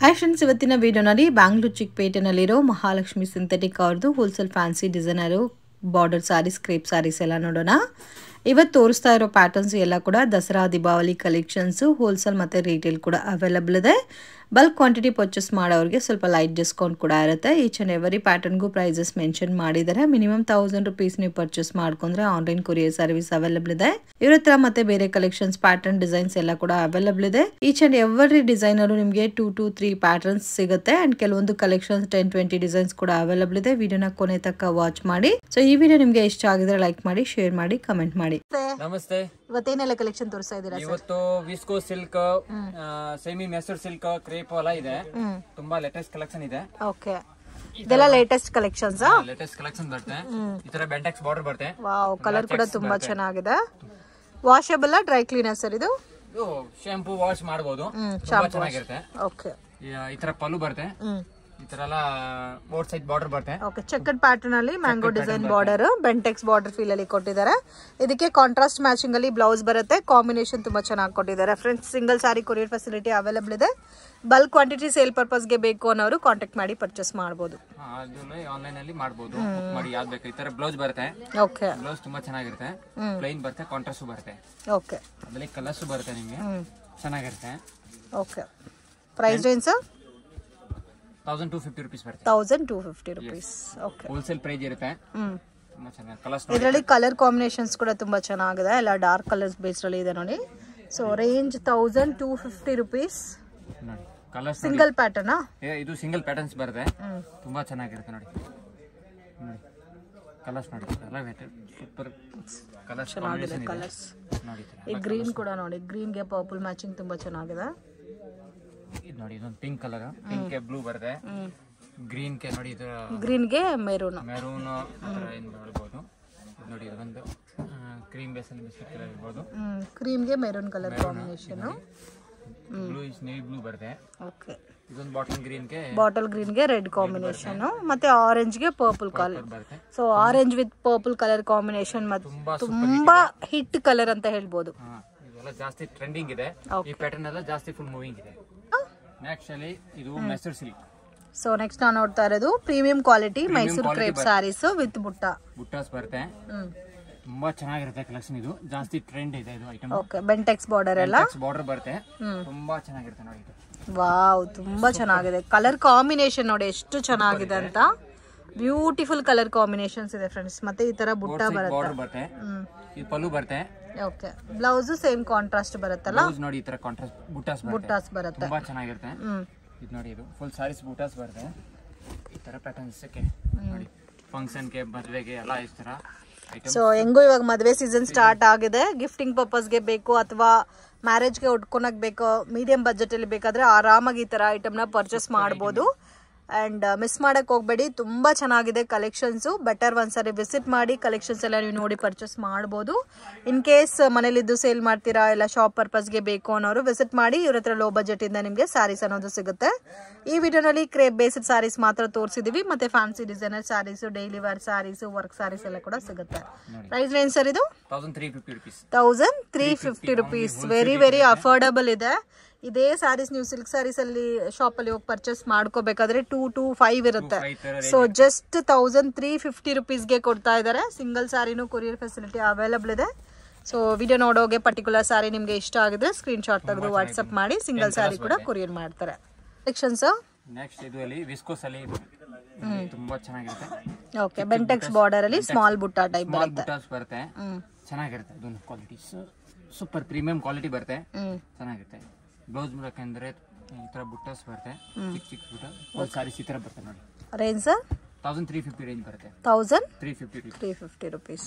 Hi friends, ಇವತ್ತಿನ ವಿಡಿಯೋನಲ್ಲಿ ಬ್ಯಾಂಗ್ಳೂರು ಚಿಕ್ಕಪೇಟೆನಲ್ಲಿರೋ ಮಹಾಲಕ್ಷ್ಮಿ ಸಿಂಥೆಟಿಕ್ ಅವ್ರದ್ದು wholesale fancy designer border sarees, crepe sarees ಎಲ್ಲ ನೋಡೋಣ. ಇವತ್ತು ತೋರಿಸ್ತಾ ಇರೋ ಪ್ಯಾಟರ್ನ್ಸ್ ಎಲ್ಲ ಕೂಡ ದಸರಾ ದೀಪಾವಳಿ ಕಲೆಕ್ಷನ್ಸು ಹೋಲ್ಸೇಲ್ ಮತ್ತು ರಿಟೇಲ್ ಕೂಡ ಅವೈಲಬಲ್ ಇದೆ. ಬಲ್ಕ್ ಕ್ವಾಂಟಿಟಿ ಪರ್ಚೇಸ್ ಮಾಡೋರಿಗೆ ಸ್ವಲ್ಪ ಲೈಟ್ ಡಿಸ್ಕೌಂಟ್ ಕೂಡ ಇರುತ್ತೆ. ಈಚ್ ಆ್ಯಂಡ್ ಎವರಿ ಪ್ಯಾಟರ್ನ್ಗೂ ಪ್ರೈಸಸ್ ಮೆನ್ಷನ್ ಮಾಡಿದ್ದಾರೆ. ಮಿನಿಮಮ್ 1000 rupees ನೀವು ಪರ್ಚೇಸ್ ಮಾಡ್ಕೊಂಡ್ರೆ ಆನ್ಲೈನ್ ಕೊರಿಯರ್ ಸರ್ವಿಸ್ ಅವೈಲಬಲ್ ಇದೆ. ಇವ್ರ ಹತ್ರ ಮತ್ತೆ ಬೇರೆ ಕಲೆಕ್ಷನ್ಸ್, ಪ್ಯಾಟರ್ನ್, ಡಿಸೈನ್ಸ್ ಎಲ್ಲ ಕೂಡ ಅವೈಲಬಲ್ ಇದೆ. ಈಚ್ ಆ್ಯಂಡ್ ಎವರಿ ಡಿಸೈನರು ನಿಮಗೆ 2 to 3 ಪ್ಯಾಟರ್ನ್ಸ್ ಸಿಗುತ್ತೆ. ಅಂಡ್ ಕೆಲವೊಂದು ಕಲೆಕ್ಷನ್ಸ್ 10-20 ಡಿಸೈನ್ಸ್ ಕೂಡ ಅವೈಲಬಲ್ ಇದೆ. ವಿಡಿಯೋನ ಕೊನೆ ತನಕ ವಾಚ್ ಮಾಡಿ. ಸೊ ಈ ವಿಡಿಯೋ ನಿಮಗೆ ಇಷ್ಟ ಆಗಿದ್ರೆ ಲೈಕ್ ಮಾಡಿ, ಶೇರ್ ಮಾಡಿ, ಕಮೆಂಟ್ ಮಾಡಿ. ನಮಸ್ತೆ. ಇವತ್ತೇನೆಲ್ಲ ಕಲೆಕ್ಷನ್ ತೋರಿಸ್ತಾ ಇದ್ದೀರಾ? ಇವತ್ತು viscose silk, semi Mysore silk, crepe ಎಲ್ಲ ಇದೆ. ತುಂಬಾ ಲೇಟೆಸ್ಟ್ ಕಲೆಕ್ಷನ್ ಇದೆ. ಓಕೆ, ಇದೆಲ್ಲ ಲೇಟೆಸ್ಟ್ ಕಲೆಕ್ಷನ್ಸ್. ಲೇಟೆಸ್ಟ್ ಕಲೆಕ್ಷನ್ ಬರುತ್ತೆ. ಈ ತರ ಬೆಂಟೆಕ್ಸ್ ಬಾರ್ಡರ್ ಬರುತ್ತೆ. ವಾವ್, ಕಲರ್ ಕೂಡ ತುಂಬಾ ಚೆನ್ನಾಗಿದೆ. ವಾಷಬಲ್, ಡ್ರೈ ಕ್ಲೀನರ್ ಸರ್ ಇದು? ಶಾಂಪೂ ವಾಶ್ ಮಾಡಬಹುದು. ತುಂಬಾ ಚೆನ್ನಾಗಿರುತ್ತೆ. ಓಕೆ, ಈ ತರ ಪಲ್ಲು ಬರುತ್ತೆ. ಈ ತರ ಎಲ್ಲ ಬೋರ್ಡ್ ಸೈಡ್ ಬಾರ್ಡರ್ ಬರುತ್ತೆ. ಓಕೆ, ಚೆಕರ್ಡ್ ಪ್ಯಾಟರ್ನ್ ಅಲ್ಲಿ mango design border, Bentex border feel ಅಲ್ಲಿ ಕೊಟ್ಟಿದ್ದಾರೆ. ಇದಕ್ಕೆ ಕಾಂಟ್ರಾಸ್ಟ್ ಮ್ಯಾಚಿಂಗ್ ಅಲ್ಲಿ ಬ್ಲೌಸ್ ಬರುತ್ತೆ. ಕಾಂಬಿನೇಷನ್ ತುಂಬಾ ಚೆನ್ನಾಗಿ ಕೊಟ್ಟಿದ್ದಾರೆ ಫ್ರೆಂಡ್ಸ್. ಸಿಂಗಲ್ ಸಾರಿ ಕೊರಿಯರ್ ಫೆಸಿಲಿಟಿ ಅವೈಲಬಲ್ ಇದೆ. ಬಲ್ಕ್ ಕ್ವಾಂಟಿಟಿ ಸೇಲ್ ಪರ್ಪಸ್ ಗೆ ಬೇಕು ಅನ್ನೋರು ಕಾಂಟ್ಯಾಕ್ಟ್ ಮಾಡಿ ಪರ್ಚೇಸ್ ಮಾಡಬಹುದು. ಆನ್ಲೈನ್ ಅಲ್ಲಿ ಮಾಡಬಹುದು. ಮಾಡಿ ಯಾವ್ದು ಬೇಕು. ಈ ತರ ಬ್ಲೌಸ್ ಬರುತ್ತೆ. ಓಕೆ, ಬ್ಲೌಸ್ ತುಂಬಾ ಚೆನ್ನಾಗಿರುತ್ತೆ. ಪ್ಲೈನ್ ಬರುತ್ತೆ, ಕಾಂಟ್ರಾಸ್ಟ್ ಬರುತ್ತೆ. ಓಕೆ, ಅದ್ರಲ್ಲಿ ಕಲರ್ಸ್ ಬರುತ್ತೆ. ನಿಮಗೆ ಚೆನ್ನಾಗಿರುತ್ತೆ. Okay, price range sir? 1250 rupees ಬರುತ್ತೆ. 1250 rupees. ಓಕೆ, ಹೋಲ್ಸೇಲ್ ಪ್ರೈಸ್ ಇರುತ್ತೆ. ತುಂಬಾ ಚೆನ್ನಾಗಿ ಕಲರ್ಸ್. ಇದರಲ್ಲಿ ಕಲರ್ ಕಾಂಬಿನೇಷನ್ಸ್ ಕೂಡ ತುಂಬಾ ಚೆನ್ನಾಗಿದೆ. ಎಲ್ಲ ಡಾರ್ಕ್ ಕಲರ್ಸ್ ಬೇಸ್ ಅಲ್ಲಿ ಇದೆ ನೋಡಿ. So range 1250 rupees. ನೋಡಿ ಕಲರ್ಸ್. Single pattern. ಇದು ಸಿಂಗಲ್ ಪ್ಯಾಟರ್ನ್ಸ್ ಬರುತ್ತೆ. ತುಂಬಾ ಚೆನ್ನಾಗಿರುತ್ತೆ ನೋಡಿ. ನೋಡಿ ಕಲರ್ಸ್ ನೋಡಿ. ಎಲ್ಲ ಸೂಪರ್ ಕಲರ್ಸ್ ಕಾಂಬಿನೇಷನ್ ಇದೆ. ಕಲರ್ಸ್ ನೋಡಿ. ಈ ಗ್ರೀನ್ ಕೂಡ ನೋಡಿ. ಗ್ರೀನ್ ಗೆ ಪರ್ಪಲ್ ಮ್ಯಾಚಿಂಗ್ ತುಂಬಾ ಚೆನ್ನಾಗಿದೆ. ಇದು ನೋಡಿ, ಇದೊಂದು ಪಿಂಕ್ ಕಲರ್. ಪಿಂಕ್ ಗೆ ಬ್ಲೂ ಬರುತ್ತೆ. ಗ್ರೀನ್ ಗೆ ನೋಡಿ, ಇದು ಗ್ರೀನ್ ಗೆ ಮೆರೂನ್. ಮೆರೂನ್ ಏನು ಹೇಳ್ಬೋದು. ನೋಡಿ, ಇದೊಂದು ಕ್ರೀಮ್ ಬೇಸ್ ಅಲ್ಲಿ ಬಿಸ್ಕೆಟ್ ಕಲರ್ ಇರ್ಬೋದು. ಕ್ರೀಮ್ ಗೆ maroon colour combination. Blue is navy blue ಬರುತ್ತೆ. ಓಕೆ, ಇದೊಂದು ಬಾಟಲ್ ಗ್ರೀನ್ ಗೆ ರೆಡ್ ಕಾಂಬಿನೇಷನ್ ಮತ್ತೆ ಆರೆಂಜ್ ಗೆ ಪರ್ಪಲ್ ಕಲರ್ ಬರುತ್ತೆ. So orange with purple colour combination ಮತ್ತೆ ತುಂಬಾ ಹಿಟ್ ಕಲರ್ ಅಂತ ಹೇಳ್ಬೋದು. ಇದೆಲ್ಲ ಜಾಸ್ತಿ ಟ್ರೆಂಡಿಂಗ್ ಇದೆ. ಈ ಪ್ಯಾಟರ್ನ್ ಎಲ್ಲ ಜಾಸ್ತಿ ಫುಲ್ ಮೂವಿಂಗ್ ಇದೆ. ನೆಕ್ಸ್ಟ್ ಅಲ್ಲಿ ಇದು ಮೈಸೂರ್ ಸಿಲ್ಕ್. ಸೊ ನೆಕ್ಸ್ಟ್ ನಾವು ನೋಡ್ತಾ ಇರೋದು premium quality Mysore crepe sarees with buttas ಬರುತ್ತೆ. ತುಂಬಾ ಚೆನ್ನಾಗಿರುತ್ತೆ ಕಲೆಕ್ಷನ್. ಇದು ಜಾಸ್ತಿ ಟ್ರೆಂಡ್ ಇದೆ ಇದು ಐಟಮ್. ಓಕೆ, ಬೆಂಟೆಕ್ಸ್ ಬಾರ್ಡರ್ ಎಲ್ಲ ಬಾರ್ಡರ್ ಬರುತ್ತೆ. ತುಂಬಾ ಚೆನ್ನಾಗಿರುತ್ತೆ ನೋಡಿ. ಇದು ವಾವ್, ತುಂಬಾ ಚೆನ್ನಾಗಿದೆ. ಕಲರ್ ಕಾಂಬಿನೇಷನ್ ನೋಡಿ ಎಷ್ಟು ಚೆನ್ನಾಗಿದೆ ಅಂತ. ಬ್ಯೂಟಿಫುಲ್ ಕಲರ್ ಕಾಂಬಿನೇಷನ್ಸ್ ಇದೆ ಫ್ರೆಂಡ್ಸ್. ಮತ್ತೆ ಈ ತರ ಬುಟ್ಟ ಬರುತ್ತೆ. ಈ ಪಲ್ಲು ಬರುತ್ತೆ. ಓಕೆ, ಬ್ಲೌಸ್ ಸೇಮ್ ಕಾಂಟ್ರಾಸ್ಟ್ ಬರುತ್ತಲ್ಲ. ಬ್ಲೌಸ್ ನೋಡಿ, ಈ ತರ ಕಾಂಟ್ರಾಸ್ಟ್ ಬುಟ್ಟಾಸ್ ಬರುತ್ತೆ. ತುಂಬಾ ಚೆನ್ನಾಗಿರುತ್ತೆ. ಇದು ನೋಡಿ, ಇದು ಫುಲ್ ಸಾರೀಸ್ ಬುಟ್ಟಾಸ್ ಬರುತ್ತೆ. ಈ ತರ ಪ್ಯಾಟರ್ನ್ಸ್ ಗೆ ನೋಡಿ, ಫಂಕ್ಷನ್ ಗೆ, ಮದುವೆಗೆ ಎಲ್ಲ ಈ ತರ ಐಟಮ್. ಸೊ ಹೆಂಗೋ ಇವಾಗ ಮದುವೆ ಸೀಸನ್ ಸ್ಟಾರ್ಟ್ ಆಗಿದೆ. ಗಿಫ್ಟಿಂಗ್ ಪರ್ಪಸ್ ಗೆ ಬೇಕು ಅಥವಾ ಮ್ಯಾರೇಜ್ ಗೆ ಉಟ್ಕೊಳಕ್ ಬೇಕು, ಮೀಡಿಯಂ ಬಜೆಟ್ ಅಲ್ಲಿ ಬೇಕಾದ್ರೆ ಆರಾಮಾಗಿ ಈ ತರ ಐಟಮ್ ನ ಪರ್ಚೇಸ್ ಮಾಡಬಹುದು. ಅಂಡ್ ಮಿಸ್ ಮಾಡಕ್ ಹೋಗ್ಬೇಡಿ, ತುಂಬಾ ಚೆನ್ನಾಗಿದೆ ಕಲೆಕ್ಷನ್ಸ್. ಬೆಟರ್ ಒಂದ್ಸರಿ ವಿಸಿಟ್ ಮಾಡಿ ಕಲೆಕ್ಷನ್ಸ್ ಎಲ್ಲ ನೀವು ನೋಡಿ ಪರ್ಚೇಸ್ ಮಾಡಬಹುದು. ಇನ್ ಕೇಸ್ ಮನೇಲಿದ್ದು ಸೇಲ್ ಮಾಡ್ತೀರಾ ಇಲ್ಲ ಶಾಪ್ ಪರ್ಪಸ್ಗೆ ಬೇಕು ಅನ್ನೋರು ವಿಸಿಟ್ ಮಾಡಿ. ಇವ್ರ ಹತ್ರ ಲೋ ಬಜೆಟ್ ಇಂದ ನಿಮಗೆ ಸ್ಯಾರೀಸ್ ಅನ್ನೋದು ಸಿಗುತ್ತೆ. ಈ ವಿಡಿಯೋನಲ್ಲಿ ಕ್ರೇಪ್ ಬೇಸ್ಡ್ ಸ್ಯಾರೀಸ್ ಮಾತ್ರ ತೋರಿಸಿದೀವಿ. ಮತ್ತೆ fancy designer saris, daily wear saris, work saris ಎಲ್ಲ ಕೂಡ ಸಿಗುತ್ತೆ. ಪ್ರೈಸ್ ರೇಂಜ್ ಸರ್ ಇದು 1350 rupees. ವೆರಿ ವೆರಿ ಅಫೋರ್ಡಬಲ್ ಇದೆ. ಇದೇ ಸ್ಯಾರೀಸ್ ನೀವು ಸಿಲ್ಕ್ ಸ್ಯಾರೀಸ್ ಅಲ್ಲಿ ಶಾಪ್ ಅಲ್ಲಿ ಹೋಗಿ ಪರ್ಚೇಸ್ ಮಾಡ್ಕೋಬೇಕಾದ್ರೆ 2 to 5 ಇರುತ್ತೆ. ಸೊ ಜಸ್ಟ್ 1350 rupees ಗೆ ಕೊಡ್ತಾ ಇದ್ದಾರೆ. ಸಿಂಗಲ್ ಸ್ಯಾರಿನೂ ಕೊರಿಯರ್ ಫೆಸಿಲಿಟಿ ಅವೈಲಬಲ್ ಇದೆ. ಸೊ ವಿಡಿಯೋ ನೋಡೋಗೆ ಪರ್ಟಿಕ್ಯುಲರ್ ಸ್ಯಾರಿ ನಿಮ್ಗೆ ಇಷ್ಟ ಆಗಿದ್ರೆ ಸ್ಕ್ರೀನ್ ಶಾಟ್ ತೆಗೆದು ವಾಟ್ಸ್ಆಪ್ ಮಾಡಿ. ಸಿಂಗಲ್ ಸ್ಯಾರಿ ಕೂಡ ಕೊರಿಯರ್ ಮಾಡ್ತಾರೆ. ಸೆಕ್ಷನ್ಸ್ ನೆಕ್ಸ್ಟ್ ಇದು ಅಲ್ಲಿ ವಿಸ್ಕೋಸ್ ಅಲ್ಲಿ ತುಂಬಾ ಚೆನ್ನಾಗಿರುತ್ತೆ. ಓಕೆ, ಬೆಂಟೆಕ್ಸ್ ಬಾರ್ಡರ್ ಅಲ್ಲಿ ಸ್ಮಾಲ್ ಬುಟ್ಟ ಟೈಪ್ ಬರುತ್ತೆ. ಚೆನ್ನಾಗಿರುತ್ತೆ. ಇದೊಂದು ಕ್ವಾಲಿಟಿ ಸೂಪರ್ ಪ್ರೀಮಿಯಂ ಕ್ವಾಲಿಟಿ ಬರುತ್ತೆ. ಚೆನ್ನಾಗಿರುತ್ತೆ. ಬ್ಲೌಸ್ ಬೇಕಂದ್ರೆ ಈ ತರ ಬುಟ್ಟಾಸ್ ಬರುತ್ತೆ. ಚಿಕ್ಕ ಬುಟ್ಟ ಒಂದು ಸಾರಿ ಈ ತರ ಬರುತ್ತೆ ನೋಡಿ. ರೇಂಜ್ ಸರ್ 1350 ರೇಂಜ್ ಬರುತ್ತೆ. 1350 rupees.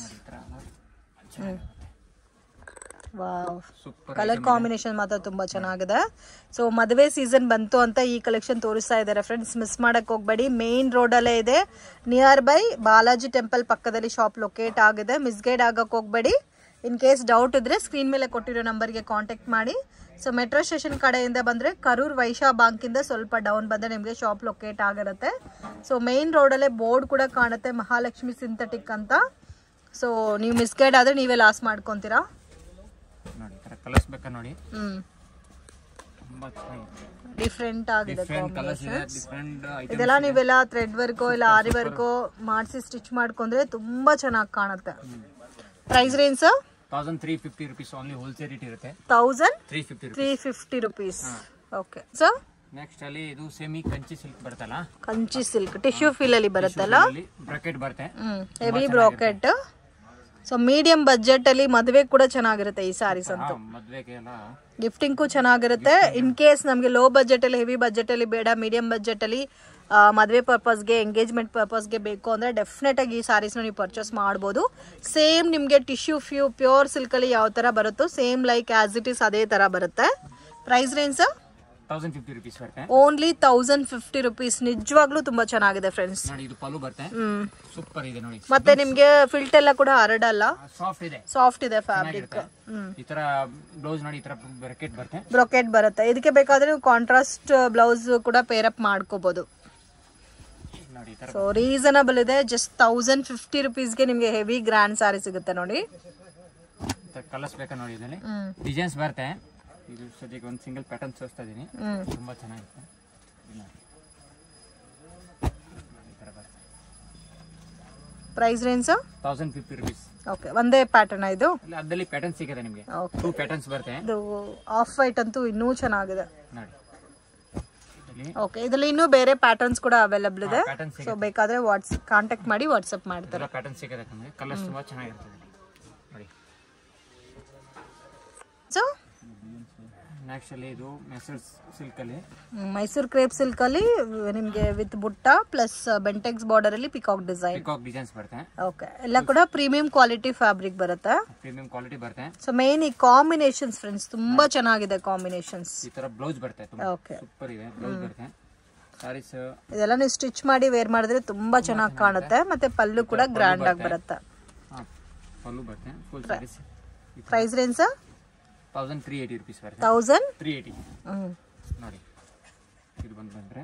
ವಾವ್, ಕಲರ್ ಕಾಂಬಿನೇಷನ್ ಮಾತ್ರ ತುಂಬಾ ಚೆನ್ನಾಗಿದೆ. ಸೊ ಮದುವೆ ಸೀಸನ್ ಬಂತು ಅಂತ ಈ ಕಲೆಕ್ಷನ್ ತೋರಿಸ್ತಾ ಇದ್ದಾರೆ ಫ್ರೆಂಡ್ಸ್. ಮಿಸ್ ಮಾಡಕ್ ಹೋಗ್ಬೇಡಿ. ಮೇನ್ ರೋಡ್ ಅಲ್ಲೇ ಇದೆ. ನಿಯರ್ ಬೈ ಬಾಲಾಜಿ ಟೆಂಪಲ್ ಪಕ್ಕದಲ್ಲಿ ಶಾಪ್ ಲೊಕೇಟ್ ಆಗಿದೆ. ಮಿಸ್ಗೈಡ್ ಆಗಕ್ ಹೋಗ್ಬೇಡಿ. ಇನ್ ಕೇಸ್ ಡೌಟ್ ಇದ್ರೆ ಸ್ಕ್ರೀನ್ ಮೇಲೆ ಕೊಟ್ಟಿರೋ ನಂಬರ್ಗೆ ಕಾಂಟ್ಯಾಕ್ಟ್ ಮಾಡಿ. ಸೊ ಮೆಟ್ರೋ ಸ್ಟೇಷನ್ ಕಡೆಯಿಂದ ಬಂದರೆ ಕರೂರ್ ವೈಶಾ ಬ್ಯಾಂಕಿಂದ ಸ್ವಲ್ಪ ಡೌನ್ ಬಂದರೆ ನಿಮಗೆ ಶಾಪ್ ಲೊಕೇಟ್ ಆಗಿರುತ್ತೆ. ಸೊ ಮೇನ್ ರೋಡಲ್ಲೇ ಬೋರ್ಡ್ ಕೂಡ ಕಾಣುತ್ತೆ ಮಹಾಲಕ್ಷ್ಮಿ ಸಿಂಥೆಟಿಕ್ ಅಂತ. ಸೊ ನೀವು ಮಿಸ್ಗೈಡ್ ಆದರೆ ನೀವೇ ಲಾಸ್ ಮಾಡ್ಕೊತೀರಾ. ನೋಡಿ ಕಲರ್ಸ್ ಬೇಕಾ ನೋಡಿ. ತುಂಬಾ ಚೆನ್ನಾಗಿದೆ, ಡಿಫ್ರೆಂಟ್ ಆಗಿದೆ ಡಿಫ್ರೆಂಟ್ ಕಲರ್ಸ್ ಇದೆ, ಡಿಫ್ರೆಂಟ್ ಐಟಮ್ಸ್ ಇದೆಲ್ಲ ನೀವೆಲ್ಲ ಥ್ರೆಡ್ ವರ್ಕೋ ಇಲ್ಲ ಆರಿ ವರ್ಕೋ ಮಾಡಿಸಿ ಸ್ಟಿಚ್ ಮಾಡ್ಕೊಂಡ್ರೆ ತುಂಬಾ ಚೆನ್ನಾಗಿ ಕಾಣುತ್ತೆ. Price range 1350 rupees only wholesale rate ಇರುತ್ತೆ. 1350 rupees. ಓಕೆ ಸರ್, ನೆಕ್ಸ್ಟ್ ಅಲ್ಲಿ ಇದು ಸೆಮಿ ಕಂಚಿ ಸಿಲ್ಕ್ ಬರ್ತಲ್ಲ, ಕಂಚಿ ಸಿಲ್ಕ್ ಟಿಶ್ಯೂ ಫೀಲ್ ಅಲ್ಲಿ ಬರುತ್ತಲ್ಲ, ಬ್ರಾಕೆಟ್ ಬರುತ್ತೆ, heavy bracket. So medium budget ಅಲ್ಲಿ ಮದುವೆ ಕೂಡ ಚೆನ್ನಾಗಿರುತ್ತೆ ಈ ಸಾರೀಸ್ ಅಂತೂ. ಮದುವೆಗೆ ಎಲ್ಲ ಗಿಫ್ಟಿಂಗ್ ಚೆನ್ನಾಗಿರುತ್ತೆ. ಇನ್ ಕೇಸ್ ನಮಗೆ ಲೋ ಬಜೆಟ್ ಅಲ್ಲಿ ಹೆವಿ ಬಜೆಟ್ ಅಲ್ಲಿ ಬೇಡ, ಮೀಡಿಯಂ ಬಜೆಟ್ ಅಲ್ಲಿ ಮದುವೆ ಪರ್ಪಸ್ಗೆ ಎಂಗೇಜ್ಮೆಂಟ್ ಪರ್ಪಸ್ಗೆ ಬೇಕು ಅಂದ್ರೆ ಡೆಫಿನೆಟ್ ಆಗಿ ಈ ಸಾರೀಸ್ನ ನೀವು ಪರ್ಚೇಸ್ ಮಾಡ್ಬೋದು. ಸೇಮ್ ನಿಮಗೆ ಟಿಶ್ಯೂ ಪ್ಯೂರ್ ಸಿಲ್ಕ್ ಅಲ್ಲಿ ಯಾವ ತರ ಬರುತ್ತೋ same like as it is ಅದೇ ತರ ಬರುತ್ತೆ. ಪ್ರೈಸ್ ರೇಂಜ್ 1050 rupees ಬರುತ್ತೆ, ಓನ್ಲಿ 1050 rupees. ನಿಜವಾಗ್ಲೂ ತುಂಬಾ ಚೆನ್ನಾಗಿದೆ ಫ್ರೆಂಡ್ಸ್. ನೋಡಿ ಇದು ಪಲ್ಲು ಬರುತ್ತೆ, ಸೂಪರ್ ಇದೆ ನೋಡಿ. ಮತ್ತೆ ನಿಮ್ಗೆ ಫಿಲ್ಟ್ ಎಲ್ಲ ಕೂಡ ಹರಡಲ್ಲ, ಸಾಫ್ಟ್ ಇದೆ ಫ್ಯಾಬ್ರಿಕ್. ಈ ತರ ಬ್ಲೌಸ್ ನೋಡಿ, ಈ ತರ ಬ್ರೊಕೆಟ್ ಬರುತ್ತೆ. ಇದಕ್ಕೆ ಬೇಕಾದ್ರೆ ನೀವು ಕಾಂಟ್ರಾಸ್ಟ್ ಬ್ಲೌಸ್ ಕೂಡ ಪೇರ್ ಅಪ್ ಮಾಡ್ಕೋಬಹುದು. ಸೊ ರೀಸನಬಲ್ ಇದೆ, ಜಸ್ಟ್ 1050 rupees ಗೆ ನಿಮ್ಗೆ ಹೆವಿ ಗ್ರ್ಯಾಂಡ್ ಸಾರಿ ಸಿಗುತ್ತೆ ನೋಡಿ. ಕಲರ್ಸ್ ಬೇಕಾ ನೋಡಿ, ಇದರಲ್ಲಿ ಡಿಸೈನ್ಸ್ ಬರುತ್ತೆ. ಇದು ಸದ್ಯಕ್ಕೆ ಒಂದು ಸಿಂಗಲ್ ಪ್ಯಾಟರ್ನ್ ತೋರಿಸ್ತಾ ಇದೀನಿ, ತುಂಬಾ ಚೆನ್ನಾಗಿರುತ್ತೆ. Price range 1050 rupees. ಓಕೆ, ಒಂದೇ ಪ್ಯಾಟರ್ನ್ ಇದು? ಅದರಲ್ಲಿ ಪ್ಯಾಟರ್ನ್ ಸಿಗುತ್ತೆ ನಿಮಗೆ, 2 ಪ್ಯಾಟರ್ನ್ಸ್ ಬರುತ್ತೆ. ಇದು ಆಫ್ ವೈಟ್ ಅಂತೂ ಇನ್ನೂ ಚೆನ್ನಾಗಿದೆ ನೋಡಿ. ಓಕೆ, ಇದರಲ್ಲಿ ಇನ್ನೂ ಬೇರೆ ಪ್ಯಾಟರ್ನ್ಸ್ ಕೂಡ ಅವೈಲೇಬಲ್ ಇದೆ. ಸೊ ಬೇಕಾದ್ರೆ ಕಾಂಟ್ಯಾಕ್ಟ್ ಮಾಡಿ ವಾಟ್ಸ್ಆಪ್ ಮಾಡ್ತಾರೆ. ಪ್ಯಾಟರ್ನ್ ಸಿಗುತ್ತೆ ನಿಮಗೆ, ಕಲರ್ಸ್ ತುಂಬಾ ಚೆನ್ನಾಗಿರ್ತದೆ ನೋಡಿ. ಸೊ ನೆಕ್ಸ್ಟ್ ಅಲ್ಲಿ ಇದು ಮೈಸೂರು ಸಿಲ್ಕ್ ಅಲ್ಲಿ, ಮೈಸೂರು ಕ್ರೇಪ್ ಸಿಲ್ಕ್ ಅಲ್ಲಿ ನಿಮಗೆ ವಿತ್ ಬುಟ್ಟ ಪ್ಲಸ್ ಬೆಂಟೆಕ್ಸ್ ಬಾರ್ಡರ್ ಅಲ್ಲಿ ಪಿಕಾಕ್ ಡಿಸೈನ್ಸ್ ಬರುತ್ತೆ. ಓಕೆ, ಎಲ್ಲ ಕೂಡ ಪ್ರೀಮಿಯಂ ಕ್ವಾಲಿಟಿ ಫ್ಯಾಬ್ರಿಕ್ ಬರುತ್ತೆ, ಪ್ರೀಮಿಯಂ ಕ್ವಾಲಿಟಿ ಬರುತ್ತೆ. ಸೊ ಮೇನ್ ಈ ಕಾಂಬಿನೇಷನ್ಸ್ ಫ್ರೆಂಡ್ಸ್ ತುಂಬಾ ಚೆನ್ನಾಗಿದೆ ಕಾಂಬಿನೇಷನ್ಸ್. ಈ ತರ ಬ್ಲೌಸ್ ಬರುತ್ತೆ, ಓಕೆ ಸೂಪರ್ ಇದೆ ಬ್ಲೌಸ್ ಬರುತ್ತೆ. ಸಾರೀಸ್ ಇದೆಲ್ಲ ನೀವು ಸ್ಟಿಚ್ ಮಾಡಿ ವೇರ್ ಮಾಡಿದ್ರೆ ತುಂಬಾ ಚೆನ್ನಾಗಿ ಕಾಣುತ್ತೆ. ಮತ್ತೆ ಪಲ್ಲು ಕೂಡ ಗ್ರ್ಯಾಂಡ್ ಆಗಿ ಬರುತ್ತೆ. ಪಲ್ಲು ಬರುತ್ತೆ full saris. Price range 1380 rupees ಬರುತ್ತೆ. 1380 ನೋಡಿ. ಇದು ಬಂದ್ರೆ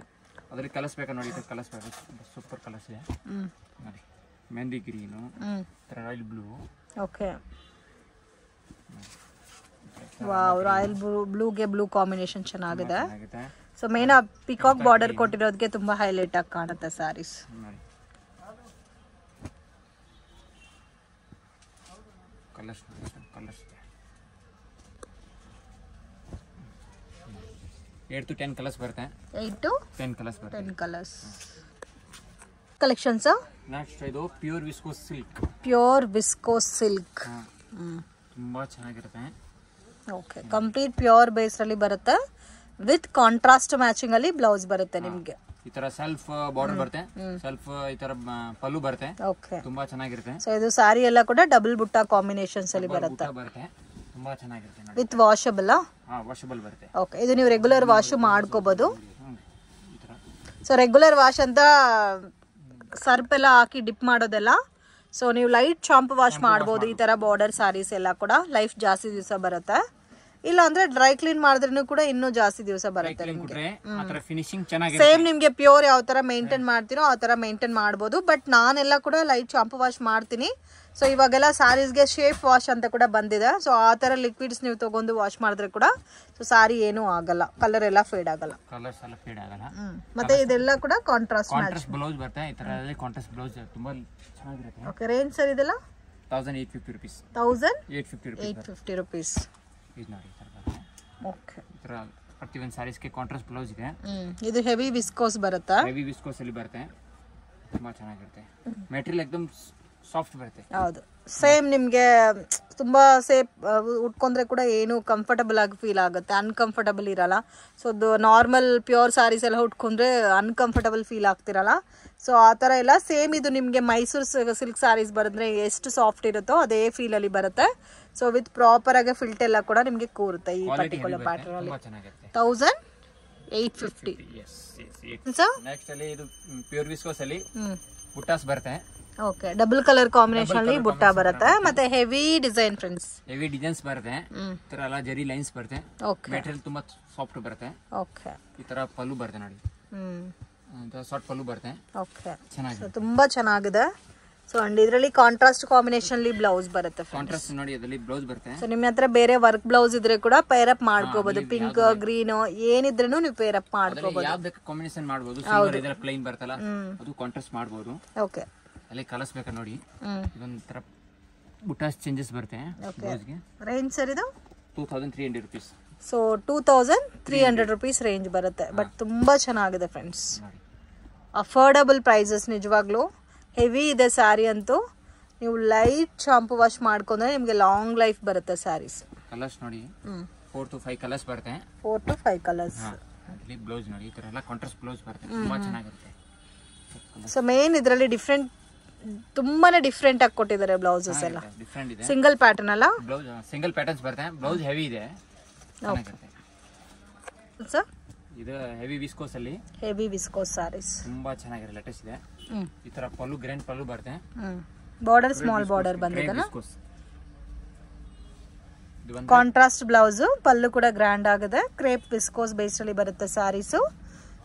ಅದರಲ್ಲಿ ಕಲರ್ಸ್ ಬೇಕಾ ನೋಡಿ, ಇದು ಕಲರ್ಸ್ ಬೇಕು, ಸೂಪರ್ ಕಲರ್ಸ್ ಇದೆ ನೋಡಿ. Mehndi green, royal blue. Okay, wow, royal ಬ್ಲೂಗೆ ಬ್ಲೂ ಕಾಂಬಿನೇಷನ್ ಚೆನ್ನಾಗಿದೆ. ಸೊ ಮೇನ್ ಪಿಕಾಕ್ ಬಾರ್ಡರ್ ಕೊಟ್ಟಿರೋದಕ್ಕೆ ತುಂಬಾ ಹೈಲೈಟ್ ಆಗಿ ಕಾಣುತ್ತೆ ಸ್ಯಾರೀಸ್. ಕಲರ್ಸ್ 8 to 10 ಕಲರ್ಸ್ ಬರುತ್ತೆ. 8 to 10 ಕಲರ್ಸ್ ಬರುತ್ತೆ. 10 ಕಲರ್ಸ್ ಕಲೆಕ್ಷನ್ಸ್. ನೆಕ್ಸ್ಟ್ ಇದು pure viscose silk. Pure viscose silk ತುಂಬಾ ಚೆನ್ನಾಗಿರುತ್ತೆ. ಓಕೆ, ಕಂಪ್ಲೀಟ್ ಪ್ಯೂರ್ ಬೇಸ್ ಅಲ್ಲಿ ಬರುತ್ತೆ ವಿತ್ ಕಾಂಟ್ರಾಸ್ಟ್ ಮ್ಯಾಚಿಂಗ್ ಅಲ್ಲಿ ಬ್ಲೌಸ್ ಬರುತ್ತೆ ನಿಮಗೆ. ಈ ತರ ಸೆಲ್ಫ್ ಬಾರ್ಡರ್ ಬರುತ್ತೆ, ಸೆಲ್ಫ್ ಈ ತರ ಪಲ್ಲು ಬರುತ್ತೆ. ಓಕೆ, ತುಂಬಾ ಚೆನ್ನಾಗಿರುತ್ತೆ. ಸೊ ಇದು ಸಾರಿ ಎಲ್ಲ ಕೂಡ ಡಬಲ್ ಬುಟ್ಟ ಕಾಂಬಿನೇಷನ್ಸ್ ಅಲ್ಲಿ ಬರುತ್ತೆ. ತುಂಬಾ ಚೆನ್ನಾಗಿರುತ್ತೆ ನೋಡಿ. With washable. ವಾಷಬಲ್ ಬರುತ್ತೆ. ಓಕೆ, ಇದು ನೀವು ರೆಗ್ಯುಲರ್ ವಾಶ್ ಮಾಡ್ಕೋಬಹುದು. ಸೊ ರೆಗ್ಯುಲರ್ ವಾಶ್ ಅಂತ ಸರ್ಪ್ ಎಲ್ಲ ಹಾಕಿ ಡಿಪ್ ಮಾಡೋದೆಲ್ಲ. ಸೊ ನೀವು ಲೈಟ್ ಶಾಂಪು ವಾಶ್ ಮಾಡ್ಬೋದು. ಈ ತರ ಬಾರ್ಡರ್ ಸಾರೀಸ್ ಎಲ್ಲ ಕೂಡ ಲೈಫ್ ಜಾಸ್ತಿ ದಿವಸ ಬರುತ್ತೆ. ಇಲ್ಲ ಅಂದ್ರೆ ಡ್ರೈ ಕ್ಲೀನ್ ಮಾಡಿದ್ರೂ ಕೂಡ ಇನ್ನೂ ಜಾಸ್ತಿ ದಿವಸ ಬರುತ್ತೆ ನಿಮಗೆ. ಸೇಮ್ ನಿಮ್ಗೆ ಪ್ಯೂರ್ ಯಾವ ತರ ಮೇಂಟೈನ್ ಮಾಡ್ತೀರೋ ಆ ತರ ಮೇಂಟೈನ್ ಮಾಡ್ಬೋದು. ಬಟ್ ನಾನೆಲ್ಲ ಕೂಡ ಲೈಟ್ ಶಾಂಪು ವಾಶ್ ಮಾಡ್ತೀನಿ. ಸೊ ಇವಾಗೆಲ್ಲ ಸ್ಯಾರೀಸ್ಗೆ ಶೇಪ್ ವಾಶ್ ಅಂತ ಕೂಡ ಬಂದಿದೆ. ಸೊ ಆ ತರ ಲಿಕ್ವಿಡ್ಸ್ ನೀವು ತಗೊಂಡು ವಾಶ್ ಮಾಡಿದ್ರೆ ಕೂಡ ಸೊ ಸಾರಿ ಏನೂ ಆಗಲ್ಲ, ಕಲರ್ ಎಲ್ಲ ಫೇಡ್ ಆಗಲ್ಲ. ಮತ್ತೆ ಇದೆಲ್ಲ ಕೂಡ ಕಾಂಟ್ರಾಸ್ಟ್ ಬ್ಲೌಸ್ ಬರುತ್ತೆ. ಈ ತರ ಕಾಂಟ್ರಾಸ್ಟ್ ಬ್ಲೌಸ್ ತುಂಬಾ ಚೆನ್ನಾಗಿರುತ್ತೆ. ಓಕೆ, ರೇಂಜ್ ಸರ್ ಇದೆಲ್ಲ 1850 rupees. 1850 rupees. ಇದು ನೋಡಿ ಈ ತರ ಬರುತ್ತೆ. ಓಕೆ, ಈ ತರ ಪ್ರತಿಯೊಂದು ಸಾರೀಸ್ಗೆ ಕಾಂಟ್ರಾಸ್ಟ್ ಬ್ಲೌಸ್ ಇದೆ. ಇದು ಹೆವಿ ವಿಸ್ಕೋಸ್ ಬರುತ್ತೆ. ಹೆವಿ ವಿಸ್ಕೋಸ್ ಅಲ್ಲಿ ಬರುತ್ತೆ, ತುಂಬಾ ಚೆನ್ನಾಗಿರುತ್ತೆ. ಮೆಟೀರಿಯಲ್ एकदम ಸಾಫ್ಟ್ ಬರುತ್ತೆ. ಹೌದು, ಸೇಮ್ ನಿಮಗೆ ತುಂಬಾ ಸೇಫ್ ಉಟ್ಕೊಂಡ್ರೆ ಕೂಡ ಏನು ಕಂಫರ್ಟಬಲ್ ಆಗಿ ಫೀಲ್ ಆಗುತ್ತೆ, ಅನ್ಕಂಫರ್ಟಬಲ್ ಇರಲ್ಲ. ಸೊ ನಾರ್ಮಲ್ ಪ್ಯೂರ್ ಸಾರೀಸ್ ಎಲ್ಲ ಉಟ್ಕೊಂಡ್ರೆ ಅನ್ಕಂಫರ್ಟಬಲ್ ಫೀಲ್ ಆಗ್ತಿರಲ್ಲ. ಸೊ ಆ ಥರ ಎಲ್ಲ ಸೇಮ್ ಇದು ನಿಮಗೆ ಮೈಸೂರು ಸಿಲ್ಕ್ ಸಾರೀಸ್ ಬರೆದ್ರೆ ಎಷ್ಟು ಸಾಫ್ಟ್ ಇರುತ್ತೋ ಅದೇ ಫೀಲ್ ಅಲ್ಲಿ ಬರುತ್ತೆ. ಸೊ ವಿತ್ ಪ್ರಾಪರ್ ಆಗಿ ಫಿಲ್ಟ್ ಎಲ್ಲ ಕೂಡ ನಿಮಗೆ ಕೂರುತ್ತೆ ಈ ಪರ್ಟಿಕ್ಯುಲರ್ ಪ್ಯಾಟರ್ನ್ ಅಲ್ಲಿ. 1850. ನೆಕ್ಸ್ಟ್ ಅಲ್ಲಿ ಇದು ಪ್ಯೂರ್ ವಿಸ್ಕೋಸ್ ಅಲ್ಲಿ ಬುಟ್ಟಾಸ್ ಬರುತ್ತೆ. ಓಕೆ, ಡಬಲ್ ಕಲರ್ ಕಾಂಬಿನೇಷನ್ ಅಲ್ಲಿ ಬುಟ್ಟ ಬರುತ್ತೆ. ಮತ್ತೆ heavy design friends, heavy designs ಬರುತ್ತೆ. ಈ ತರ ಎಲ್ಲ ಜರಿ ಲೈನ್ಸ್ ಬರುತ್ತೆ. ಓಕೆ, ಮೆಟೀರಿಯಲ್ ತುಂಬಾ ಸಾಫ್ಟ್ ಬರುತ್ತೆ. ಓಕೆ, ಈ ತರ ಪಲ್ಲು ಬರುತ್ತೆ ನೋಡಿ, ಶಾರ್ಟ್ ಪಲ್ಲು ಬರುತ್ತೆ. ಓಕೆ, ಚೆನ್ನಾಗಿದೆ, ತುಂಬಾ ಚೆನ್ನಾಗಿದೆ. ಸೊ ಅಂಡ್ ಇದರಲ್ಲಿ ಕಾಂಟ್ರಾಸ್ಟ್ ಕಾಂಬಿನೇಷನ್ ಅಲ್ಲಿ ಬ್ಲೌಸ್ ಬರುತ್ತೆ. ಕಾಂಟ್ರಾಸ್ಟ್ ನೋಡಿ ಅದರಲ್ಲಿ ಬ್ಲೌಸ್ ಬರುತ್ತೆ. ಸೊ ನಿಮ್ಮ ಹತ್ರ ಬೇರೆ ವರ್ಕ್ ಬ್ಲೌಸ್ ಇದ್ರೆ ಕೂಡ ಪೇರ್ ಅಪ್ ಮಾಡ್ಕೋಬಹುದು. ಪಿಂಕ್ ಗ್ರೀನ್ ಏನಿದ್ರೂ ನೀವು ಪೇರ್ ಅಪ್ ಮಾಡ್ಕೋಬಹುದು. ಯಾವ್ದು ಕಾಂಬಿನೇಷನ್ ಮಾಡಬಹುದು. ಸಿಲ್ವರ್ ಇದರ ಪ್ಲೇನ್ ಬರ್ತಲ್ಲ ಅದು ಕಾಂಟ್ರಾಸ್ಟ್ ಮಾಡಬಹುದು. ಓಕೆ ಅಲ್ಲಿ ಕಲರ್ಸ್ ಬೇಕಾ ನೋಡಿ. ಇದೊಂಥರ ಬುಟಾಸ್ ಚೇಂಜಸ್ ಬರುತ್ತೆ ಬ್ಲೌಸ್ಗೆ. ರೇಂಜ್ ಸರ್ ಇದು 2300 rupees. ಸೊ 2300 rupees ರೇಂಜ್ ಬರುತ್ತೆ. ಬಟ್ ತುಂಬಾ ಚೆನ್ನಾಗಿದೆ ಫ್ರೆಂಡ್ಸ್. ಅಫೋರ್ಡಬಲ್ ಪ್ರೈಸಸ್ ನಿಜವಾಗ್ಲೂ. ಹೆವಿ ಇದೆ ಸ್ಯಾರಿ ಅಂತೂ. ನೀವು ಲೈಟ್ ಶಾಂಪು ವಾಶ್ ಮಾಡ್ಕೊಂಡ್ರೆ ನಿಮಗೆ ಲಾಂಗ್ ಲೈಫ್ ಬರುತ್ತೆ ಸ್ಯಾರೀಸ್. ಕಲರ್ಸ್ ನೋಡಿ 4 to 5 ಕಲರ್ಸ್ ಬರುತ್ತೆ. 4 to 5 ಕಲರ್ಸ್. ಅಲ್ಲಿ ಬ್ಲೌಸ್ ನೋಡಿ ಈ ತರ ಎಲ್ಲ ಕಾಂಟ್ರಾಸ್ಟ್ ಬ್ಲೌಸ್ ಬರುತ್ತೆ. ತುಂಬಾ ಚೆನ್ನಾಗಿರುತ್ತೆ. ಸೊ ಮೇನ್ ಇದರಲ್ಲಿ ತುಂಬಾನೇ ಡಿಫ್ರೆಂಟ್ ಆಗಿ ಕೊಟ್ಟಿದ್ದಾರೆ ಬ್ಲೌಸಸ್ ಎಲ್ಲ. ಡಿಫರೆಂಟ್ ಇದೆ. ಸಿಂಗಲ್ ಪ್ಯಾಟರ್ನ್ ಅಲ್ಲ. ಬ್ಲೌಸ್ ಸಿಂಗಲ್ ಪ್ಯಾಟರ್ನ್ಸ್ ಬರುತ್ತೆ. ಬ್ಲೌಸ್ ಹೆವಿ ಇದೆ. ಸರ್ ಇದು ಹೆವಿ ವಿಸ್ಕೋಸ್ ಅಲ್ಲಿ ಹೆವಿ ವಿಸ್ಕೋಸ್ ಸ್ಯಾರೀಸ್ ತುಂಬಾ ಚೆನ್ನಾಗಿದೆ. ಲೇಟೆಸ್ಟ್ ಇದೆ. ಈ ತರ ಪಲ್ಲು ಗ್ರ್ಯಾಂಡ್ ಪಲ್ಲು ಬರುತ್ತೆ. ಬಾರ್ಡರ್ ಸ್ಮಾಲ್ ಬಾರ್ಡರ್ ಬಂದಿದೆಲ್ಲ. ಕಾಂಟ್ರಾಸ್ಟ್ ಬ್ಲೌಸ್, ಪಲ್ಲು ಕೂಡ ಗ್ರ್ಯಾಂಡ್ ಆಗಿದೆ. ಕ್ರೇಪ್ ವಿಸ್ಕೋಸ್ ಬೇಸ್ ಅಲ್ಲಿ ಬರುತ್ತೆ ಸ್ಯಾರೀಸ್.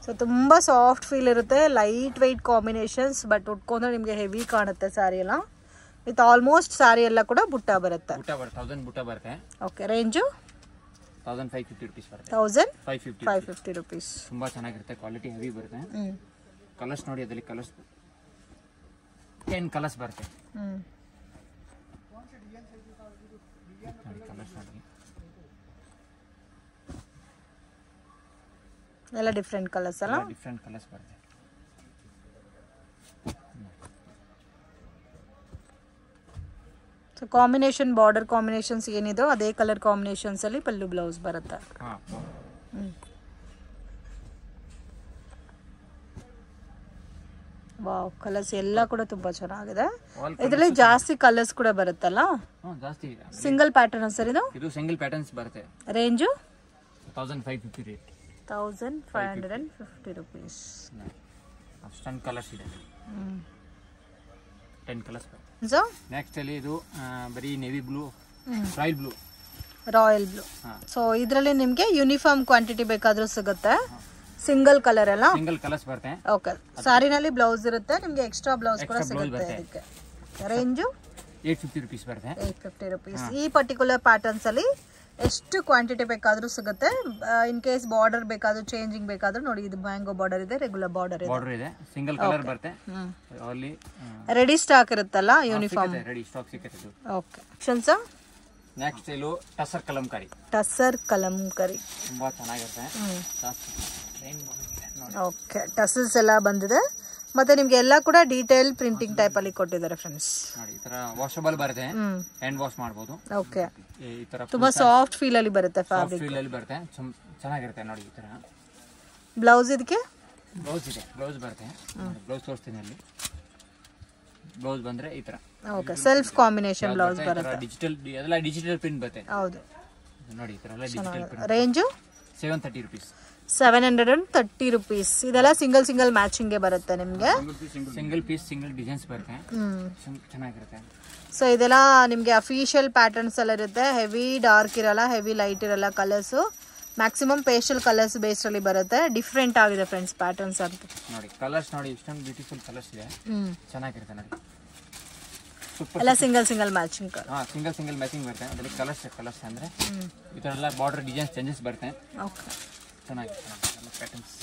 ಸೊ ತುಂಬಾ ಸಾಫ್ಟ್ ಫೀಲ್ ಇರುತ್ತೆ. Light white combinations. ಬಟ್ ಉಟ್ಕೊಂಡ್ರೆ ನಿಮ್ಗೆ ಹೆವಿ ಕಾಣುತ್ತೆ ಸ್ಯಾರಿ ಎಲ್ಲ. ವಿತ್ ಆಲ್ಮೋಸ್ಟ್ ಸ್ಯಾರಿ ಎಲ್ಲ ಕೂಡ ಬುಟ್ಟ ಬರುತ್ತೆ. 1000 ಬುಟ್ಟ ಬರುತ್ತೆ. ಓಕೆ ರೇಂಜು 1550 rupees ಬರುತ್ತೆ. 1550 rupees. ತುಂಬಾ ಚೆನ್ನಾಗಿರುತ್ತೆ. ಕ್ವಾಲಿಟಿ ಹೆವಿ ಬರುತ್ತೆ. ಕಲರ್ಸ್ ನೋಡಿ ಅದರಲ್ಲಿ ಕಲರ್ಸ್ 10 ಕಲರ್ಸ್ ಬರುತ್ತೆ. ಕಲರ್ಸ್ ನೋಡಿ ಎಲ್ಲ ಡಿಫರೆಂಟ್ ಕಲರ್ಸ್ ಅಲ್ಲ. ಡಿಫರೆಂಟ್ ಕಲರ್ಸ್ ಬರುತ್ತೆ. ಸೊ ಕಾಂಬಿನೇಷನ್ ಬಾರ್ಡರ್ ಕಾಂಬಿನೇಷನ್ಸ್ ಏನಿದೆ ಅದೇ ಕಲರ್ ಕಾಂಬಿನೇಷನ್ಸ್ ಅಲ್ಲಿ ಪಲ್ಲು ಬ್ಲೌಸ್ ಬರುತ್ತೆ. ವಾವ್, ಕಲರ್ಸ್ ಎಲ್ಲ ಕೂಡ ತುಂಬಾ ಚೆನ್ನಾಗಿದೆ. ಇದರಲ್ಲಿ ಜಾಸ್ತಿ ಕಲರ್ಸ್ ಕೂಡ ಬರುತ್ತಲ್ಲ. ಜಾಸ್ತಿ ಸಿಂಗಲ್ ಪ್ಯಾಟರ್ನ್ ಸರ್ ಇದು. ಇದು ಸಿಂಗಲ್ ಪ್ಯಾಟರ್ನ್ಸ್ ಬರುತ್ತೆ. Range 1550 rate. 1550 rupees. ಅಷ್ಟೊಂದು ಕಲರ್ಸ್ ಇದೆ. 10 ಕಲರ್ಸ್ ಬರುತ್ತೆ. ಸೊ ನೆಕ್ಸ್ಟ್ ಅಲ್ಲಿ ಇದು ಬರೀ navy blue, royal blue, royal blue. So ಇದರಲ್ಲಿ ನಿಮಗೆ ಯೂನಿಫಾರ್ಮ್ ಕ್ವಾಂಟಿಟಿ ಬೇಕಾದ್ರೂ ಸಿಗುತ್ತೆ. ಸಿಂಗಲ್ ಕಲರ್ ಅಲ್ಲ. ಸಿಂಗಲ್ ಕಲರ್ಸ್ ಬರುತ್ತೆ. ಓಕೆ. ಸಾರಿನಲ್ಲಿ ಬ್ಲೌಸ್ ಇರುತ್ತೆ. ನಿಮಗೆ ಎಕ್ಸ್ಟ್ರಾ ಬ್ಲೌಸ್ ಕೂಡ ಸಿಗುತ್ತೆ ಇದಕ್ಕೆ. ರೇಂಜ್ 850 rupees ಬರುತ್ತೆ. 850 rupees. ಈ ಪರ್ಟಿಕ್ಯುಲರ್ ಪ್ಯಾಟರ್ನ್ಸ್ ಅಲ್ಲಿ ಎಷ್ಟು ಕ್ವಾಂಟಿಟಿ ಬೇಕಾದ್ರೂ ಸಿಗುತ್ತೆ. ಇನ್ ಕೇಸ್ ಬಾರ್ಡರ್ ಬೇಕಾದ್ರೂ ಚೇಂಜಿಂಗ್ ಬೇಕಾದ್ರೂ ನೋಡಿ. ಇದು ಮ್ಯಾಂಗೋ ಬಾರ್ಡರ್ ಇದೆ, ರೆಗ್ಯುಲರ್ ಬಾರ್ಡರ್ ಇದೆ. ಸಿಂಗಲ್ ಕಲರ್ ಬರುತ್ತೆ. ಅಲ್ಲಿ ರೆಡಿ ಸ್ಟಾಕ್ ಇರುತ್ತಲ್ಲ ಯೂನಿಫಾರ್ಮ್. ರೆಡಿ ಸ್ಟಾಕ್ ಸಿಗುತ್ತೆ. ಓಕೆ. ಆಪ್ಷನ್ಸ್ ನೆಕ್ಸ್ಟ್ ಇದು ಟಸರ್ ಕಲಂಕಾರಿ. ಟಸರ್ ಕಲಂಕಾರಿ ತುಂಬಾ ಚೆನ್ನಾಗಿರುತ್ತೆ. ಓಕೆ. ಟಸಲ್ಸ್ ಎಲ್ಲ ಬಂದಿದೆ. ಮತ್ತೆ ನಿಮ್ಗೆ ಎಲ್ಲ ಕೂಡ ಡೀಟೇಲ್ ಪ್ರಿಂಟಿಂಗ್ ಟೈಪ್ ಅಲ್ಲಿ ಕೊಟ್ಟಿದ್ದಾರೆ ಫ್ರೆಂಡ್ಸ್. ನೋಡಿ ಈ ತರ ವಾಷಬಲ್ ಬರುತ್ತೆ. ಹ್ಯಾಂಡ್ ವಾಶ್ ಮಾಡಬಹುದು. ಓಕೆ. ಈ ತರ ತುಂಬಾ ಸಾಫ್ಟ್ ಫೀಲ್ ಅಲ್ಲಿ ಬರುತ್ತೆ. ಫ್ಯಾಬ್ರಿಕ್ ಫೀಲ್ ಅಲ್ಲಿ ಬರುತ್ತೆ. ಚೆನ್ನಾಗಿರುತ್ತೆ ನೋಡಿ ಈ ತರ. ಬ್ಲೌಸ್ ಇದಕ್ಕೆ ಬ್ಲೌಸ್ ಇದೆ. ಬ್ಲೌಸ್ ಬರುತ್ತೆ. ಬ್ಲೌಸ್ ತೋರಿಸ್ತೀನಿ ಅಲ್ಲಿ. ಬ್ಲೌಸ್ ಬಂದ್ರೆ ಈ ತರ. ಓಕೆ. ಸೆಲ್ಫ್ ಕಾಂಬಿನೇಷನ್ ಬ್ಲೌಸ್ ಬರುತ್ತೆ. ಡಿಜಿಟಲ್ ಅದೆಲ್ಲ ಡಿಜಿಟಲ್ ಪ್ರಿಂಟ್ ಬರುತ್ತೆ. ಹೌದು ನೋಡಿ ಈ ತರ ಎಲ್ಲ digital print. Range 730 rupees. 730 rupees. ಇದೆಲ್ಲ ಸಿಂಗಲ್ ಮ್ಯಾಚಿಂಗ್ ಬರುತ್ತೆ ನಿಮ್ಗೆ. ಸಿಂಗಲ್ ಪೀಸ್ ಸಿಂಗಲ್ ಡಿಸೈನ್ಸ್ ಬರುತ್ತೆ. ಚೆನ್ನಾಗಿರುತ್ತೆ. ಸೊ ಇದೆಲ್ಲ ನಿಮ್ಗೆ ಅಫಿಷಿಯಲ್ ಪ್ಯಾಟರ್ನ್ಸ್ ಎಲ್ಲ ಇರುತ್ತೆ. ಹೆವಿ ಡಾರ್ಕ್ ಇರಲ್ಲ, ಹೆವಿ ಲೈಟ್ ಇರಲ್ಲ. Colours maximum pastel colours base ಅಲ್ಲಿ ಬರುತ್ತೆ. ಡಿಫ್ರೆಂಟ್ ಆಗಿದೆ ಫ್ರೆಂಡ್ಸ್ ಪ್ಯಾಟರ್ನ್ಸ್ ಅಂತ. ನೋಡಿ ಕಲರ್ಸ್ ನೋಡಿ ಇಷ್ಟೊಂದು ಬ್ಯೂಟಿಫುಲ್ ಕಲರ್ಸ್ ಇದೆ. ಚೆನ್ನಾಗಿರುತ್ತೆ ನೋಡಿ. ಎಲ್ಲ ಸಿಂಗಲ್ ಮ್ಯಾಚಿಂಗ್. ಸಿಂಗಲ್ ಮ್ಯಾಚಿಂಗ್ ಬರುತ್ತೆ. ಅದರಲ್ಲಿ ಕಲರ್ಸ್ ಅಂದ್ರೆ ಈ ತರ ಎಲ್ಲ ಬಾರ್ಡರ್ ಡಿಸೈನ್ಸ್ ಚೇಂಜಸ್ ಬರುತ್ತೆ. ಓಕೆ. ಚೆನ್ನಾಗಿರುತ್ತೆ ಪ್ಯಾಟರ್ನ್ಸ್.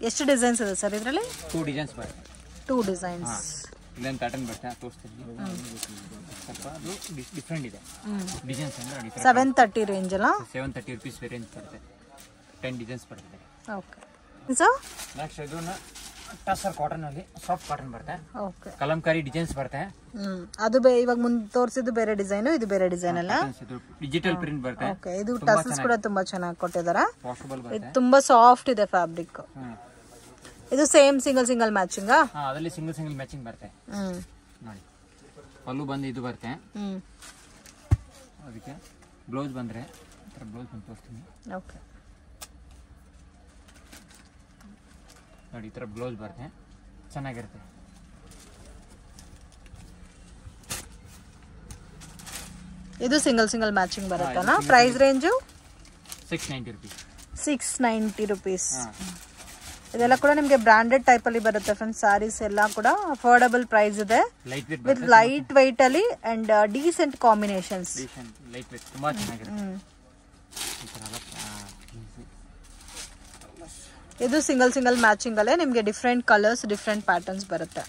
ಎಷ್ಟು ಡಿಸೈನ್ಸ್ ಇದೆ ಸರ್ ಇದರಲ್ಲಿ? 2 ಡಿಸೈನ್ಸ್ ಬರುತ್ತೆ. 2 ಡಿಸೈನ್ಸ್. ಇಲ್ಲೊಂದು ಪ್ಯಾಟರ್ನ್ ಬರುತ್ತೆ ತೋರಿಸ್ತೀನಿ. ಸ್ವಲ್ಪ ಅದು ಡಿಫ್ರೆಂಟ್ ಇದೆ ಡಿಸೈನ್ಸ್ ಅಂದ್ರೆ. 730 ರೇಂಜ್ ಅಲ್ಲ. 730 rupees ರೇಂಜ್ ಬರುತ್ತೆ. 10 ಡಿಸೈನ್ಸ್ ಬರುತ್ತೆ. ಓಕೆ. ಸೊ ನೆಕ್ಸ್ಟ್ ಇದು ಟಸರ್ ಕಾಟನ್ ಅಲ್ಲಿ ಸಾಫ್ಟ್ ಕಾಟನ್ ಬರುತ್ತೆ. ಓಕೆ. ಕಲಂಕಾರಿ ಡಿಸೈನ್ಸ್ ಬರುತ್ತೆ. ಅದು ಇವಾಗ ಮುಂದೆ ತೋರಿಸಿದ್ದು ಬೇರೆ ಡಿಸೈನ್, ಇದು ಬೇರೆ ಡಿಸೈನ್ ಅಲ್ಲ. ಇದು ಡಿಜಿಟಲ್ ಪ್ರಿಂಟ್ ಬರುತ್ತೆ. ಓಕೆ. ಇದು ಟಸಲ್ಸ್ ಕೂಡ ತುಂಬಾ ಚೆನ್ನಾಗಿ ಕೊಟ್ಟಿದ್ದಾರೆ. ವಾಷಬಲ್ ಬರುತ್ತೆ. ಇದು ತುಂಬಾ ಸಾಫ್ಟ್ ಇದೆ ಫ್ಯಾಬ್ರಿಕ್. ಇದು ಸೇಮ್ ಸಿಂಗಲ್ ಮ್ಯಾಚಿಂಗ್. ಅದರಲ್ಲಿ ಸಿಂಗಲ್ ಮ್ಯಾಚಿಂಗ್ ಬರುತ್ತೆ. ನೋಡಿ ಪಲ್ಲು ಬಂದು ಇದು ಬರುತ್ತೆ. ಅದಕ್ಕೆ ಬ್ಲೌಸ್ ಬಂದ್ರೆ ಬ್ಲೌಸ್ ಬಂದು ತೋರಿಸ್ತೀನಿ. ಓಕೆ. ನೋಡಿ ಈ ಥರ ಬ್ಲೌಸ್ ಬರುತ್ತೆ, ಚೆನ್ನಾಗಿರುತ್ತೆ. ಇದು ಸಿಂಗಲ್ ಮ್ಯಾಚಿಂಗ್ ಬರುತ್ತಲ್ಲ. Price range 690 rupees. 690 rupees. ಇದೆಲ್ಲ ಕೂಡ ನಿಮಗೆ ಬ್ರಾಂಡೆಡ್ ಟೈಪ್ ಅಲ್ಲಿ ಬರುತ್ತೆ ಫ್ರೆಂಡ್ಸ್. ಸಾರೀಸ್ ಎಲ್ಲ ಕೂಡ ಅಫೋರ್ಡಬಲ್ ಪ್ರೈಸ್ ಇದೆ, ವಿತ್ ಲೈಟ್ ವೈಟ್ ಅಲ್ಲಿ and decent combinations. Light white ತುಂಬಾ ಚೆನ್ನಾಗಿರುತ್ತೆ. ಇದು ಸಿಂಗಲ್ ಮ್ಯಾಚಿಂಗ್ ಅಲ್ಲೇ ನಿಮಗೆ ಡಿಫ್ರೆಂಟ್ ಕಲರ್ಸ್, ಡಿಫ್ರೆಂಟ್ ಪ್ಯಾಟರ್ನ್ಸ್ ಬರುತ್ತೆ.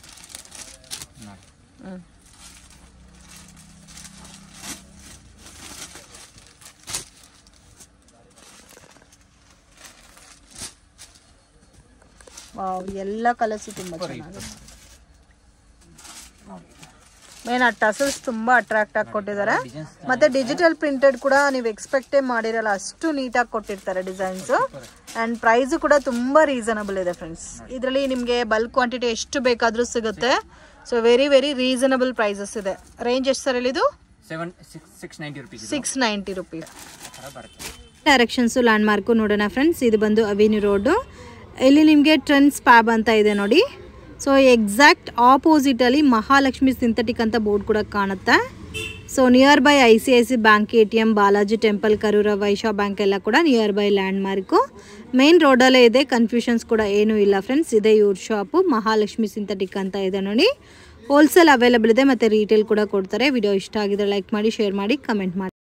ಎಲ್ಲ ಕಲರ್ಸ್ ತುಂಬಾ ಚೆನ್ನಾಗಿದೆ. ಮೇನ್ ಆ ಟಸಲ್ಸ್ ತುಂಬಾ ಅಟ್ರಾಕ್ಟ್ ಆಗಿ ಕೊಟ್ಟಿದ್ದಾರೆ. ಮತ್ತೆ ಡಿಜಿಟಲ್ ಪ್ರಿಂಟೆಡ್ ಕೂಡ ನೀವು ಎಕ್ಸ್ಪೆಕ್ಟೇ ಮಾಡಿರಲ್ಲ, ಅಷ್ಟು ನೀಟಾಗಿ ಕೊಟ್ಟಿರ್ತಾರೆ ಡಿಸೈನ್ಸ್. ಅಂಡ್ ಪ್ರೈಸ್ ಕೂಡ ತುಂಬಾ ರೀಸನಬಲ್ ಇದೆ ಫ್ರೆಂಡ್ಸ್. ಇದರಲ್ಲಿ ನಿಮಗೆ ಬಲ್ಕ್ ಕ್ವಾಂಟಿಟಿ ಎಷ್ಟು ಬೇಕಾದ್ರೂ ಸಿಗುತ್ತೆ. ಸೊ ವೆರಿ ರೀಸನಬಲ್ ಪ್ರೈಸಸ್ ಇದೆ. ರೇಂಜ್ ಎಷ್ಟು ಸರ್ ಇದು? 690 rupees. ಡೈರೆಕ್ಷನ್ಸ್ ಲ್ಯಾಂಡ್ ಮಾರ್ಕು ನೋಡೋಣ ಫ್ರೆಂಡ್ಸ್. ಇದು ಬಂದು ಅವೆನ್ಯೂ ರೋಡ್. ಇಲ್ಲಿ ನಿಮಗೆ ಟ್ರೆಂಡ್ಸ್ ಪ್ಯಾಬ್ ಅಂತ ಇದೆ ನೋಡಿ. ಸೊ ಎಕ್ಸಾಕ್ಟ್ ಆಪೋಸಿಟಲ್ಲಿ ಮಹಾಲಕ್ಷ್ಮಿ ಸಿಂಥೆಟಿಕ್ ಅಂತ ಬೋರ್ಡ್ ಕೂಡ ಕಾಣುತ್ತೆ. So near by ICICI bank ATM, Balaji temple, Karur Vysya bank ಎಲ್ಲ ಕೂಡ near by landmark. Main ರೋಡಲ್ಲೇ ಇದೆ, ಕನ್ಫ್ಯೂಷನ್ಸ್ ಕೂಡ ಏನೂ ಇಲ್ಲ ಫ್ರೆಂಡ್ಸ್. ಇದೆ ಇವ್ರ ಶಾಪು, ಮಹಾಲಕ್ಷ್ಮಿ ಸಿಂಥೆಟಿಕ್ ಅಂತ ಇದೆ ನೋಡಿ. ಹೋಲ್ಸೇಲ್ ಅವೈಲೇಬಲ್ ಇದೆ ಮತ್ತು ರೀಟೇಲ್ ಕೂಡ ಕೊಡ್ತಾರೆ. ವಿಡಿಯೋ ಇಷ್ಟ ಆಗಿದ್ರೆ ಲೈಕ್ ಮಾಡಿ, ಶೇರ್ ಮಾಡಿ, ಕಮೆಂಟ್ ಮಾಡಿ.